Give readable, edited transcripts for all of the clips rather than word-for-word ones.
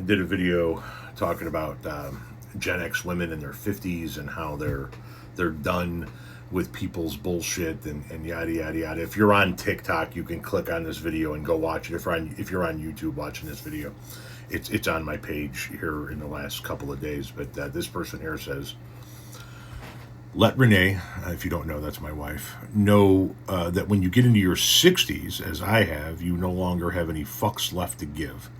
did a video talking about Gen X women in their 50s and how they're done with people's bullshit and yada yada yada. If you're on TikTok, you can click on this video and go watch it. If you're on YouTube watching this video, it's on my page here in the last couple of days. But this person here says, let Renee, if you don't know, that's my wife, know that when you get into your 60s, as I have, you no longer have any fucks left to give.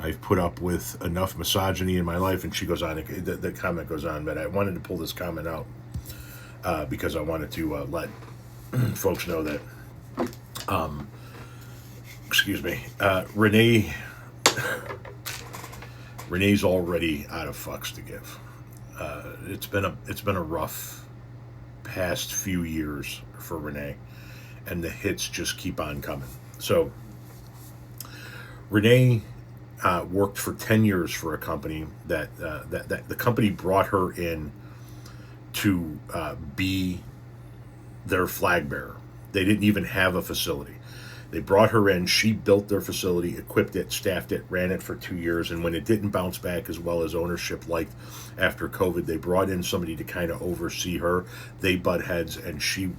I've put up with enough misogyny in my life. And she goes on, the comment goes on, but I wanted to pull this comment out because I wanted to let folks know that, excuse me, Renee's already out of fucks to give. It's been a rough past few years for Renee, and the hits just keep on coming. So Renee worked for 10 years for a company that the company brought her in to be their flag bearer. They didn't even have a facility. They brought her in, she built their facility, equipped it, staffed it, ran it for 2 years, and when it didn't bounce back as well as ownership liked after COVID, they brought in somebody to kind of oversee her. They butt heads, and she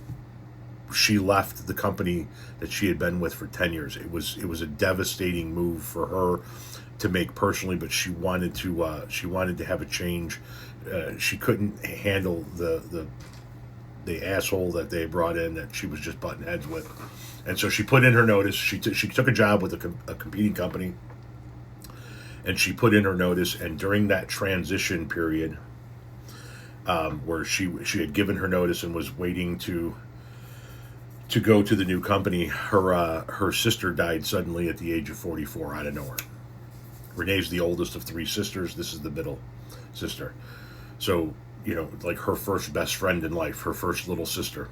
left the company that she had been with for 10 years. It was a devastating move for her to make personally, but she wanted to have a change. She couldn't handle the asshole that they brought in that she was just butting heads with. And so she put in her notice. She took a job with a competing company, and she put in her notice. And during that transition period, where she had given her notice and was waiting to go to the new company, her sister died suddenly at the age of 44 out of nowhere. Renee's the oldest of three sisters. This is the middle sister. So, like her first best friend in life, her first little sister,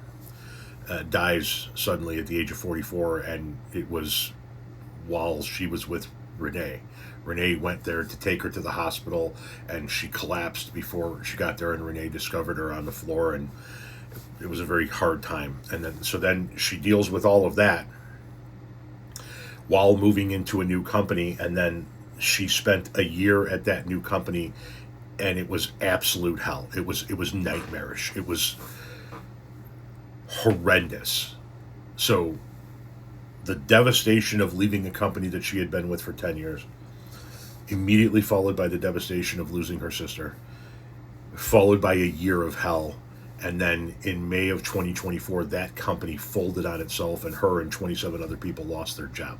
dies suddenly at the age of 44, and it was while she was with Renee. Renee went there to take her to the hospital, and she collapsed before she got there, and Renee discovered her on the floor, and it was a very hard time. And then she deals with all of that while moving into a new company, and then she spent a year at that new company, and it was absolute hell. It was nightmarish. It was horrendous. So the devastation of leaving a company that she had been with for 10 years, immediately followed by the devastation of losing her sister, followed by a year of hell. And then in May of 2024, that company folded on itself, and her and 27 other people lost their job.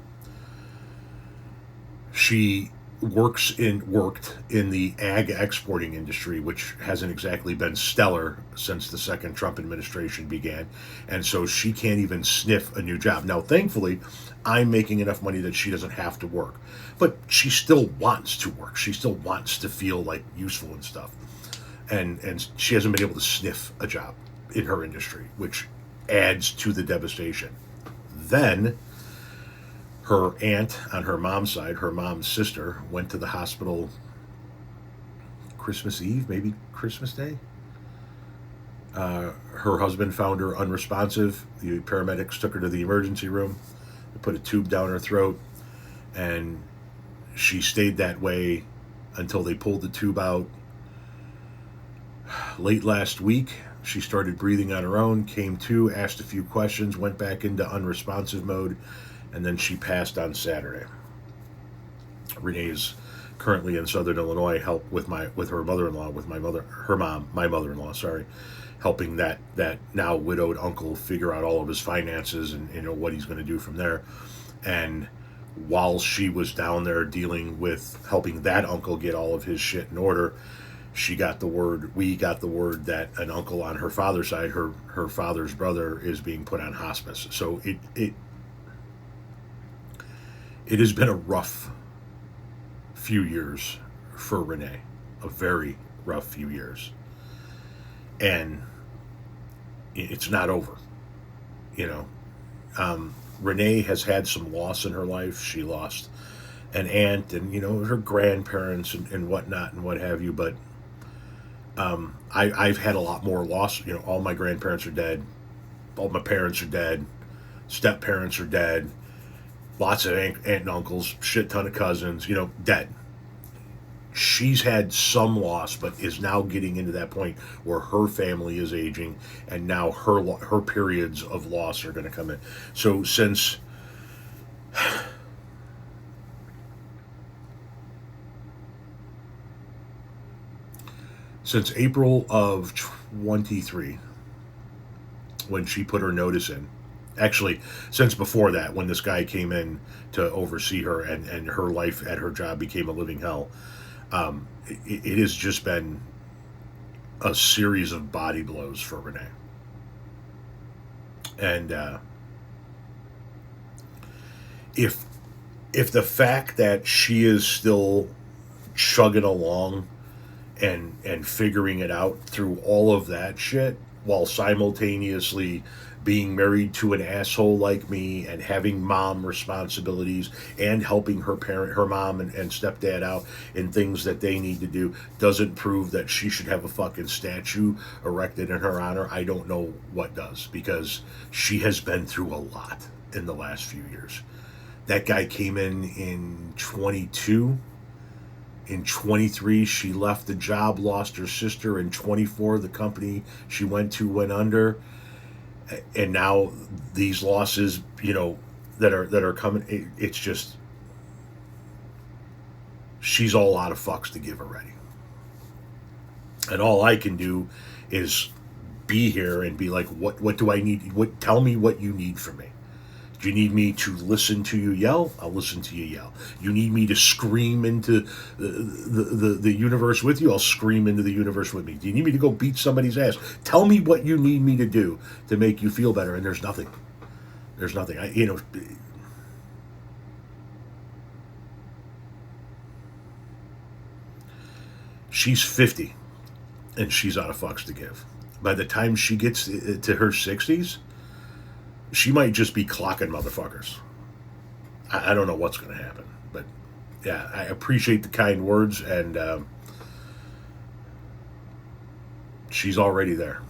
She worked in the ag exporting industry, which hasn't exactly been stellar since the second Trump administration began. And so she can't even sniff a new job. Now, thankfully, I'm making enough money that she doesn't have to work. But she still wants to work. She still wants to feel like useful and stuff. And she hasn't been able to sniff a job in her industry, which adds to the devastation. Then her aunt on her mom's side, her mom's sister, went to the hospital Christmas Eve, maybe Christmas Day. Her husband found her unresponsive. The paramedics took her to the emergency room. They put a tube down her throat, and she stayed that way until they pulled the tube out. Late last week, she started breathing on her own, came to, asked a few questions, went back into unresponsive mode, and then she passed on Saturday. Renee is currently in Southern Illinois, with her mother-in-law, my mother-in-law, helping that now widowed uncle figure out all of his finances and what he's going to do from there. And while she was down there dealing with helping that uncle get all of his shit in order, we got the word that an uncle on her father's side, her father's brother, is being put on hospice. So it has been a rough few years for Renee, a very rough few years. And it's not over, Renee has had some loss in her life. She lost an aunt and, her grandparents and whatnot and what have you. But I've had a lot more loss. All my grandparents are dead. All my parents are dead. Step parents are dead. Lots of aunt and uncles, shit ton of cousins, dead. she's had some loss, but is now getting into that point where her family is aging, and now her periods of loss are going to come in. So since April of 23, when she put her notice in, actually since before that, when this guy came in to oversee her, and her life at her job became a living hell, it has just been a series of body blows for Renee. And if the fact that she is still chugging along and figuring it out through all of that shit, while simultaneously being married to an asshole like me, and having mom responsibilities, and helping her mom and stepdad out in things that they need to do, doesn't prove that she should have a fucking statue erected in her honor, I don't know what does, because she has been through a lot in the last few years. That guy came in 22. In 23, she left the job, lost her sister. In 24, the company she went to went under. And now these losses, that are coming, it's just, she's all out of fucks to give already. And all I can do is be here and be like, what do I need? Tell me what you need from me. Do you need me to listen to you yell? I'll listen to you yell. You need me to scream into the universe with you? I'll scream into the universe with me. Do you need me to go beat somebody's ass? Tell me what you need me to do to make you feel better. And there's nothing. There's nothing. She's 50, and she's out of fucks to give. By the time she gets to her 60s, she might just be clocking motherfuckers. I don't know what's going to happen. But, yeah, I appreciate the kind words, and she's already there.